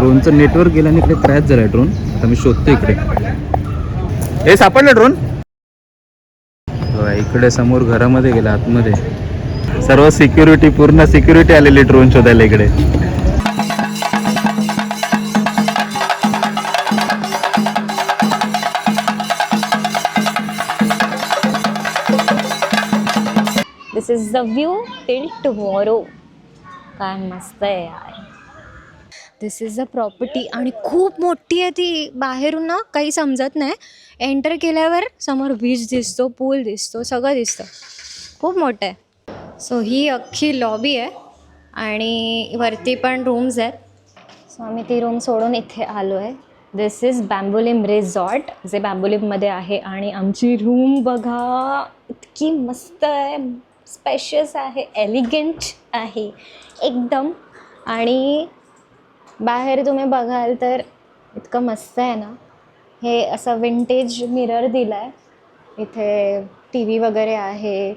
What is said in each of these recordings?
ड्रोनचं network गेलं आणि इकडे क्रॅश झाला ड्रोन. आता मी शोधतो इकडे. हे सापडलं ड्रोन. इकडे समोर घरामध्ये गेला आतमध्ये. सर्व सिक्युरिटी, पूर्ण सिक्युरिटी आलेली ड्रोन शोधायला इकडे. This is the view till tomorrow. काय मस्त आहे यार. दिस इज द प्रॉपर्टी आणि खूप मोठी आहे ती. बाहेरून ना काही समजत नाही. एंटर केल्यावर समोर बीच दिसतो, पूल दिसतो, सगळं दिसतं. खूप मोठं आहे. सो ही अख्खी लॉबी आहे आणि वरती पण रूम्स आहेत. सो आम्ही ती रूम सोडून इथे आलो आहे. दिस इज बॅम्बोलिम रिसॉर्ट, जे बॅम्बोलिममध्ये आहे. आणि आमची रूम बघा, इतकी मस्त आहे, स्पेशियस आहे, एलिगंट आहे एकदम. आणि बाहेर तुम्ही बघाल तर इतकं मस्त आहे ना. हे असं विंटेज मिरर दिला आहे. इथे टी व्ही वगैरे आहे,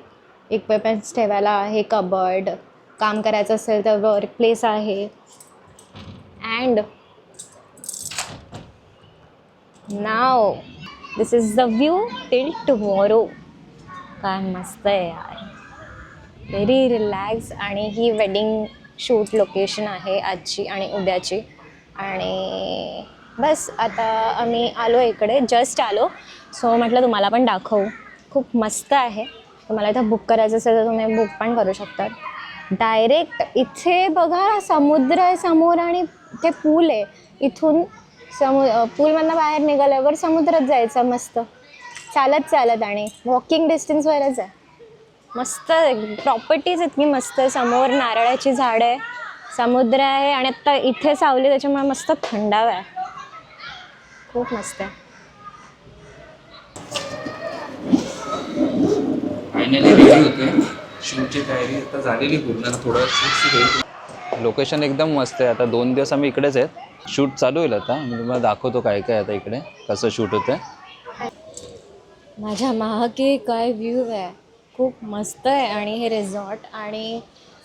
इक्विपमेंट्स ठेवायला आहे, कबर्ड, काम करायचं असेल तर वर्क प्लेस आहे. And now this is the view till tomorrow. काय मस्त आहे यार, व्हेरी रिलॅक्स. आणि ही वेडिंग शूट लोकेशन आहे आजची आणि उद्याची. आणि बस आता आम्ही आलो इकडे, जस्ट आलो. सो म्हटलं तुम्हाला पण दाखवू. खूप मस्त आहे. तुम्हाला इथं बुक करायचं असेल तर तुम्ही बुक पण करू शकतात. डायरेक्ट इथे बघा समुद्र आहे समोर आणि ते पूल आहे. इथून पूलमधनं बाहेर निघाल्यावर समुद्रात जायचं मस्त चालत चालत. आणि वॉकिंग डिस्टन्सवरच आहे. मस्त प्रॉपर्टीज इतकी मस्त. समोर नारळाची झाडं आहे, समुद्र आहे आणि आत्ता इथे सावली, त्याच्यामुळे मस्त थंडावा आहे. खूप मस्त आहे. फायनली रेडी होते. शूटची तयारी आता झालेली पूर्ण. थोडं शूट लोकेशन एकदम मस्त आहे. आता 2 दिवस आम्ही इकडेच आहेत. शूट चालू होईल आता. मी तुम्हाला दाखवतो काय काय आता इकडे कसं शूट होतं. माझ्या मागे काय व्ह्यू आहे, खूप मस्त आहे. आणि हे रिसॉर्ट आणि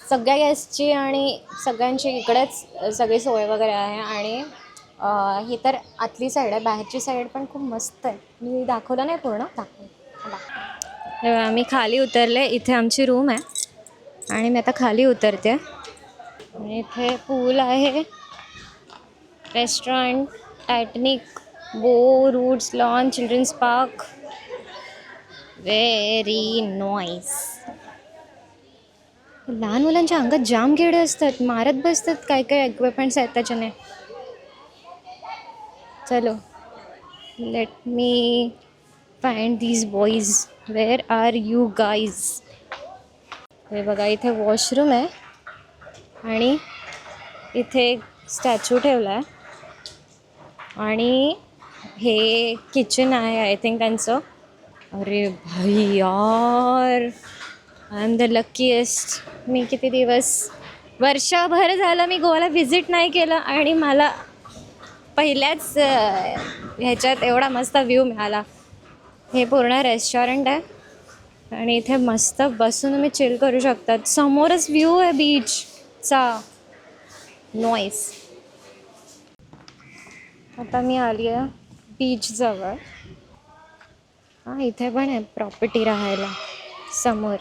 सगळ्या गेस्टची आणि सगळ्यांची इकडेच सगळी सोय वगैरे आहे. आणि ही तर आतली साईड आहे, बाहेरची साईड पण खूप मस्त आहे. मी दाखवलं नाही पूर्ण, दाखवलं. आम्ही खाली उतरले. इथे आमची रूम आहे आणि मी आता खाली उतरते. आणि इथे पूल आहे, restaurant, Titanic, bow roots lawn, children's park. Very nice. लहान मुलांच्या अंगात जाम किडे असतात, मारत बसतात. काय काय इक्विपमेंट्स आहेत त्याच्याने. चलो, let me find these boys. Where are you guys. हे बघा, इथे वॉशरूम आहे आणि इथे एक स्टॅच्यू ठेवला आहे. आणि हे किचन आहे आय थिंक त्यांचं. अरे भाई यार, आय एम द लकीएस्ट. मी किती दिवस, वर्षभर झालं मी गोव्याला व्हिजिट नाही केलं आणि मला पहिल्याच ह्याच्यात एवढा मस्त व्ह्यू मिळाला. हे पूर्ण रेस्टॉरंट आहे आणि इथे मस्त बसून तुम्ही चिल करू शकतात. समोरच व्ह्यू आहे बीचचा. नॉईस. आता मी आली आहे बीचजवळ. हां, इथे पण आहे प्रॉपर्टी राहायला समोर.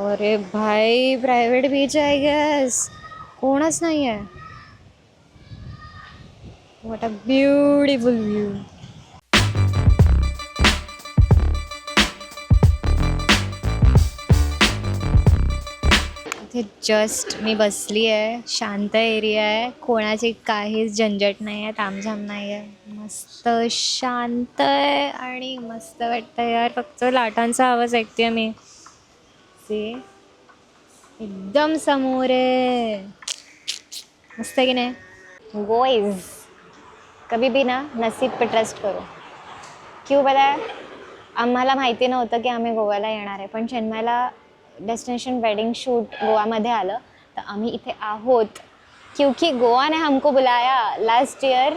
अरे भाई, प्रायव्हेट बीच आहे गेस, कोणच नाही आहे. What a beautiful view. इथे जस्ट मी बसली आहे. शांत एरिया आहे, कोणाची काहीच झंझट नाही आहे, तामझाम नाही आहे. मस्त शांत आहे आणि मस्त वाटतं यार. फक्त लाटांचा आवाज ऐकते मी. एकदम समोर आहे. मस्त आहे की नाही. गोइज, कभी भी ना नसीब पे ट्रस्ट करो. क्यों पता है, आम्हाला माहिती नव्हतं की आम्ही गोव्याला येणार आहे, पण चेन्नईला डेस्टिनेशन वेडिंग शूट गोवामध्ये आलं तर आम्ही इथे आहोत. क्योंकि गोवा ने हमको बुलाया. लास्ट ईयर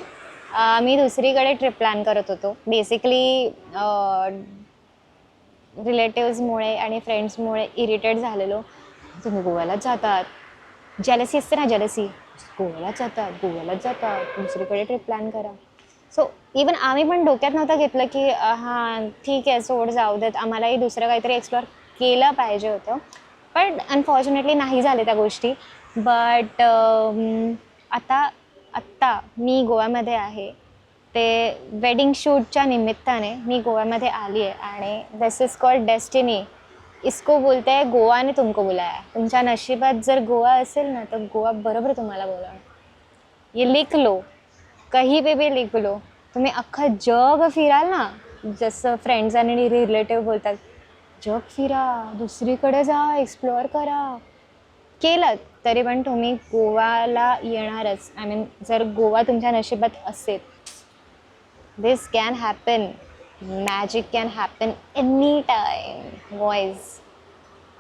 आम्ही दुसरीकडे ट्रिप प्लॅन करत होतो. बेसिकली रिलेटिव्समुळे आणि फ्रेंड्समुळे इरिटेट झालेलो. तुम्ही गोव्यालाच जातात, जेलसी असते ना, जेलसी, गोव्यालाच जातात दुसरीकडे ट्रिप प्लॅन करा. सो इवन आम्ही पण डोक्यात नव्हतं घेतलं की हां ठीक आहे सोड जाऊ देत, आम्हालाही दुसरं काहीतरी एक्सप्लोअर केलं पाहिजे होतं. पण अनफॉर्च्युनेटली नाही झाले त्या गोष्टी. बट आत्ता मी गोव्यामध्ये आहे. ते वेडिंग शूटच्या निमित्ताने मी गोव्यामध्ये आली आहे आणि दिस इज कॉल्ड डेस्टिनी. इसको बोलते हैं गोवा ने तुमको बुलाया. तुमच्या नशिबात जर गोवा असेल ना तर गोवा बरोबर तुम्हाला बोलावणार. ये लिख लो, कहीं पे भी लिख लो. तुम्ही अख्खं जग फिराल ना, जसं फ्रेंड्स आणि रिलेटिव्ह बोलतात, जग फिरा, दुसरीकडे जा, एक्सप्लोअर करा, केलं तरी पण तुम्ही गोवाला येणारच. आय मीन जर गोवा तुमच्या नशिबात असेल, this can happen, magic can happen any time. Boys,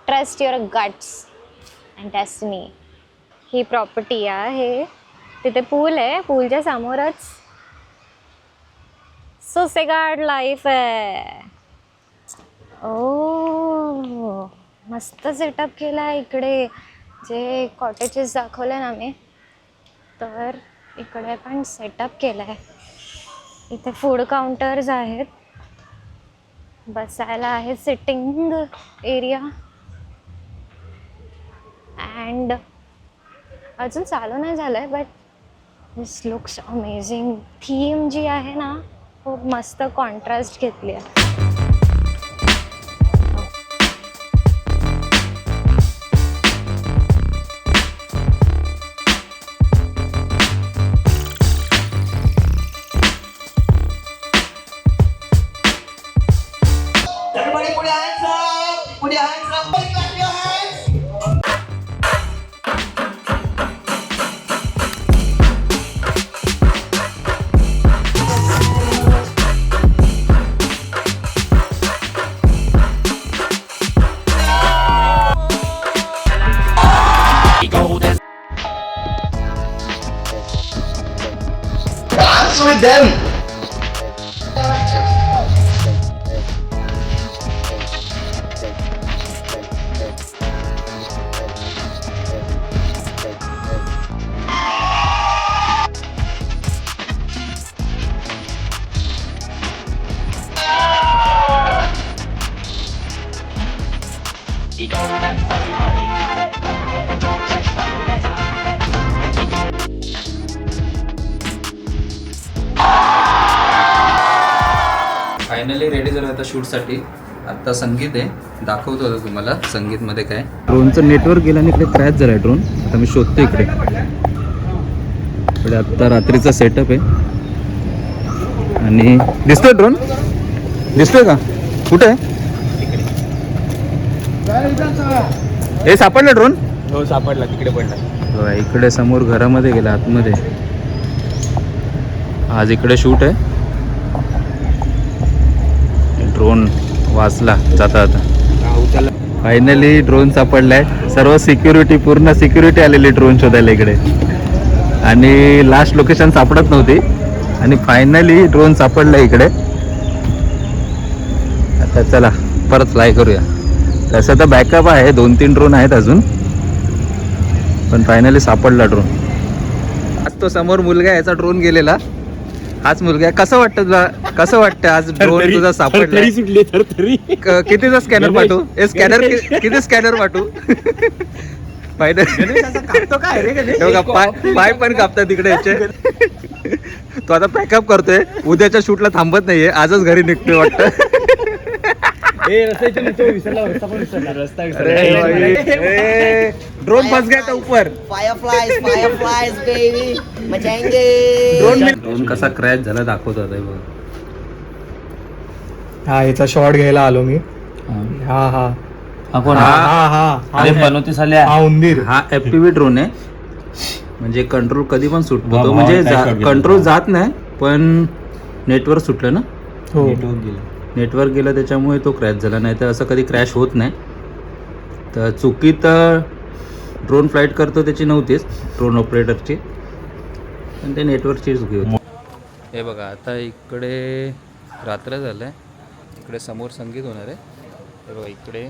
trust your guts and destiny. ही प्रॉपर्टी आहे, तिथे पूल आहे, पूलच्या समोरच सोसेगाड लाईफ आहे. ओ मस्त सेटअप केला आहे इकडे. जे कॉटेजेस दाखवले ना मी, तर इकडे पण सेटअप केलं आहे. इथे फूड काउंटर्स आहेत, बसायला आहे सिटिंग एरिया, अँड अजून चालू नाही झालं आहे but this looks amazing. Theme जी आहे ना खूप मस्त कॉन्ट्रास्ट घेतली आहे. Everybody put your hands up! Put your hands up! Clap your hands! Dance with them! Finally ready झालं आता शूटसाठी. आत्ता संगीत आहे, दाखवतो आता तुम्हाला संगीतमध्ये काय. ड्रोनचं नेटवर्क गेलं आणि इकडे क्रॅश झाला आहे ड्रोन. आता मी शोधतो इकडे. इकडे आत्ता रात्रीचा सेटअप आहे आणि दिसतोय ड्रोन, दिसतोय का, कुठे आहे हे? सापडलं ड्रोन? हो सापडला, तिकडे पडला. इकडे समोर घरामध्ये गेला आतमध्ये. आज इकडे शूट आहे. ड्रोन वाचला जाता आता. फायनली ड्रोन सापडलाय. सर्व सिक्युरिटी, पूर्ण सिक्युरिटी आलेली ड्रोन शोधायला इकडे आणि लास्ट लोकेशन सापडत नव्हती आणि फायनली ड्रोन सापडला इकडे. आता चला परत फ्लाय करूया. तसं तर बॅकअप आहे, 2-3 ड्रोन आहेत अजून, पण फायनली सापडला ड्रोन. आज तो समोर मुलगा याचा ड्रोन गेलेला, हाच मुलगा. कसं वाटतं तुला, कसं वाटतं आज ड्रोन तुझा सापडला? सुटली तर तरी कितीचा स्कॅनर पाठवू? हे स्कॅनर किती स्कॅनर पाठवू? पाय पण कापतात तिकडे याचे. तो आता पॅकअप करतोय, उद्याच्या शूटला थांबत नाहीये, आजच घरी निघतोय वाटतं. ड्रोन फंस गया था ऊपर. Fireflies, baby! मचाएंगे! ड्रोन कसा क्रॅश झाला दाखवतो आता बघ. हा याचा शॉट घ्यायला आलो मी. हा हा हा कोण? हा उंदीर. हा FPV ड्रोन आहे, म्हणजे कंट्रोल कधी पण सुटतो तो. म्हणजे कंट्रोल जात नाही पण नेटवर्क सुटलं ना. हो नेटवर्क गेलं त्याच्यामुळे तो क्रॅश झाला, नाही तर असं कधी क्रॅश होत नाही. तर चुकीत ड्रोन फ्लाईट करतो त्याची नव्हतीच, ड्रोन ऑपरेटरची, पण ते नेटवर्कची चुकी होती. हे बघा आता इकडे रात्र झालं आहे. इकडे समोर संगीत होणार आहे. हे बघा इकडे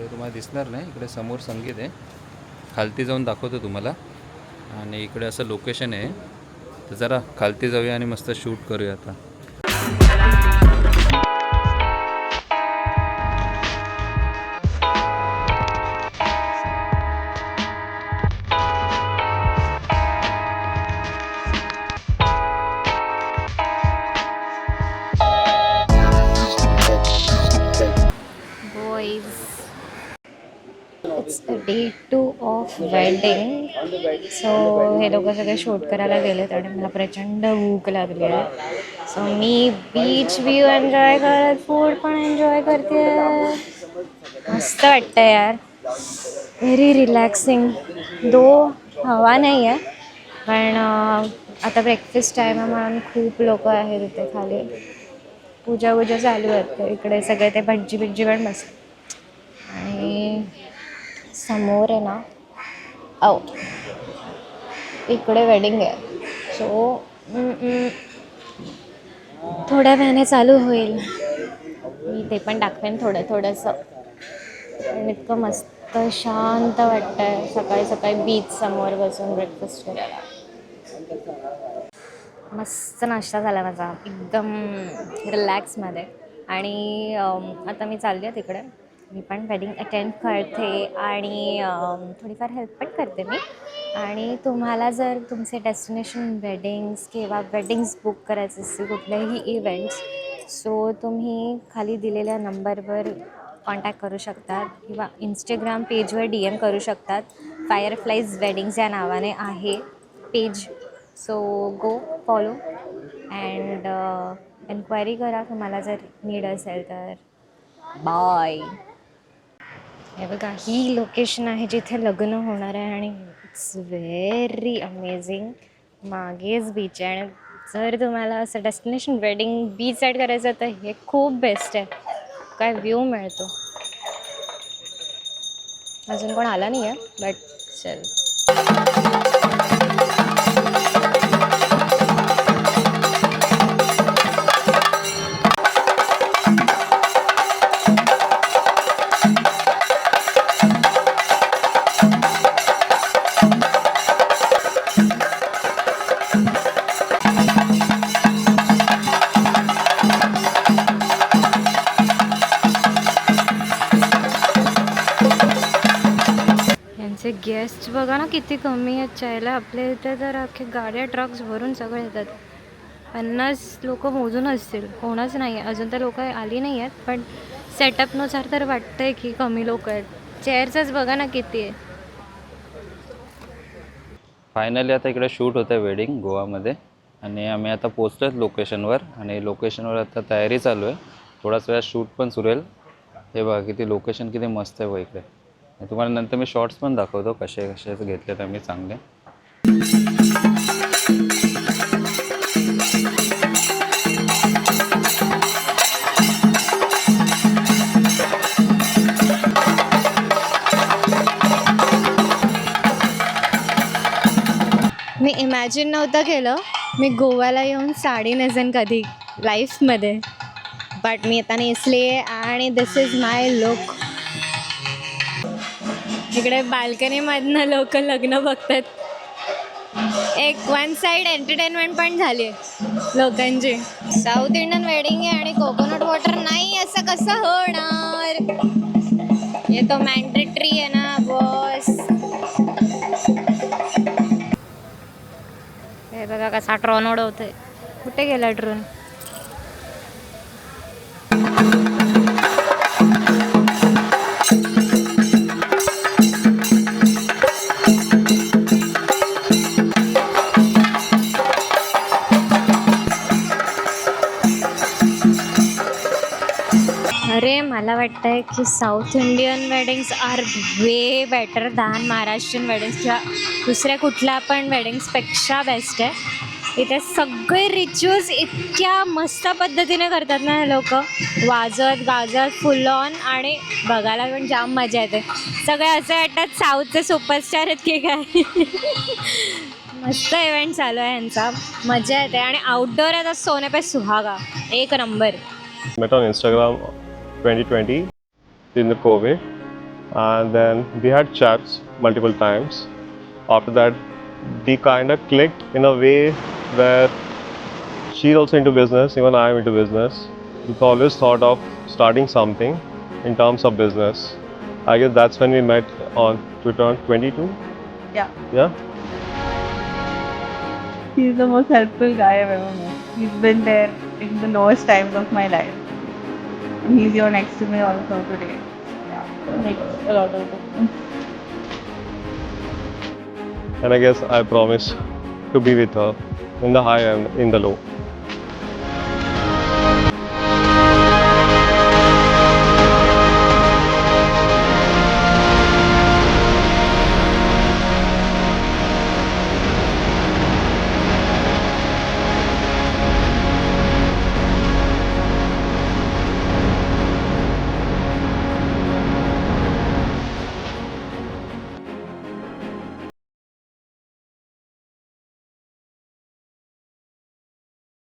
तुम्हाला दिसणार नाही, इकडे समोर संगीत आहे खालती जाऊन दाखवतो तुम्हाला. आणि इकडे असं लोकेशन आहे, तर जरा खालती जाऊया आणि मस्त शूट करूया आता. Boys, it's day 2 of wedding. So हे लोक सगळे शूट करायला गेलेत आणि मला प्रचंड भूक लागली आहे. सो मी बीच व्ह्यू एन्जॉय करत फूड पण एन्जॉय करते. मस्त वाटतं यार, व्हेरी रिलॅक्सिंग. हवा नाही आहे पण आता ब्रेकफास्ट टाईम आहे म्हणून खूप लोक आहेत इथे खाली. पूजा चालू आहेत इकडे. सगळे ते भज्जी पण मस्त. आणि समोर आहे ना, इकडे वेडिंग आहे. सो थोड्या वेळाने चालू होईल. मी ते पण दाखवेन थोडंसं. आणि इतकं मस्त शांत वाटतं आहे सकाळी सकाळी बीच समोर बसून ब्रेकफास्ट करायला. मस्त नाश्ता झाला माझा एकदम रिलॅक्समध्ये. आणि आता मी चालली आहे तिकडे. मी पण वेडिंग अटेंड करते आणि थोडीफार हेल्प पण करते मी. आणि तुम्हाला जर तुमचे डेस्टिनेशन वेडिंग्स किंवा वेडिंग्स बुक करायचे असतील कुठलेही इव्हेंट्स, सो तुम्ही खाली दिलेल्या नंबरवर कॉन्टॅक्ट करू शकतात किंवा इंस्टाग्राम पेजवर DM करू शकतात. फायरफ्लाईज वेडिंग्स या नावाने आहे page. So go follow and enquiry करा तुम्हाला जर नीड असेल तर. बाय. हे बघा, ही लोकेशन आहे जिथे लग्न होणार आहे आणि इट्स व्हेरी अमेझिंग. मागेच बीच आहे आणि जर तुम्हाला असं डेस्टिनेशन वेडिंग बीच साईड करायचं तर हे खूप बेस्ट आहे. काय व्ह्यू मिळतो. अजून कोण आला नाही आहे बट चल. गेस्ट बघा ना किती कमी आहेत चायला. आपल्या इथे तर अख्खे गाड्या ट्रक्स भरून सगळे येतात. 50 लोक मोजून असतील, कोणच नाही आहे अजून. तर लोक आली नाही आहेत पण सेटअपनुसार तर वाटतं आहे की कमी लोक आहेत. चेअर्सच बघा ना किती आहे. फायनली आता इकडे शूट होतं आहे वेडिंग गोवामध्ये. आणि आम्ही आता पोचलो लोकेशनवर. आणि लोकेशनवर आता तयारी चालू आहे. थोडाच वेळात शूट पण सुरू होईल. हे बघा किती लोकेशन किती मस्त आहे इकडे. तुम्हाला नंतर मी शॉर्ट्स पण दाखवतो कसे घेतलेत आम्ही चांगले. मी इमॅजिन नव्हतं केलं मी गोव्याला येऊन साडी नेसेन कधी लाईफमध्ये. बट मी आता नेसली आहे आणि दिस इज माय लुक. इकडे बाल्कनीमधनं लोक लग्न बघतात. एक वन साईड एंटरटेनमेंट पण झाली आहे लोकांची. साऊथ इंडियन वेडिंग आहे आणि कोकोनट वॉटर नाही असं कसं होणार. हे तो मॅन्डेटरी आहे ना बॉस. हे बघा कसा ड्रोन उडवतोय. कुठे गेला ड्रोन. अरे मला वाटतंय की South Indian weddings are way better than Maharashtrian weddings किंवा दुसऱ्या कुठल्या पण वेडिंग्सपेक्षा बेस्ट आहे. इथे सगळे रिच्युअल्स इतक्या मस्त पद्धतीने करतात ना लोक. वाजत गाजत फुल ऑन. आणि बघायला पण जाम मजा येते. सगळे असं वाटतात साऊथचे सुपरस्टार आहेत की काय. मस्त इव्हेंट चालू आहे यांचा. मजा येते. आणि आउटडोर आहे तर सोने पे सुहागा एक number. Met on Instagram 2020 in the COVID, and then we had chats multiple times. After that, we kind of clicked in a way where she's also into business, even I am into business. We've always thought of starting something in terms of business. I guess that's when we met on 2022. Yeah. Yeah. He's the most helpful guy I've ever met. He's been there in the lowest times of my life. And he's here next to me also today. Yeah. It makes a lot of difference. And I guess I promise to be with her in the high and in the low.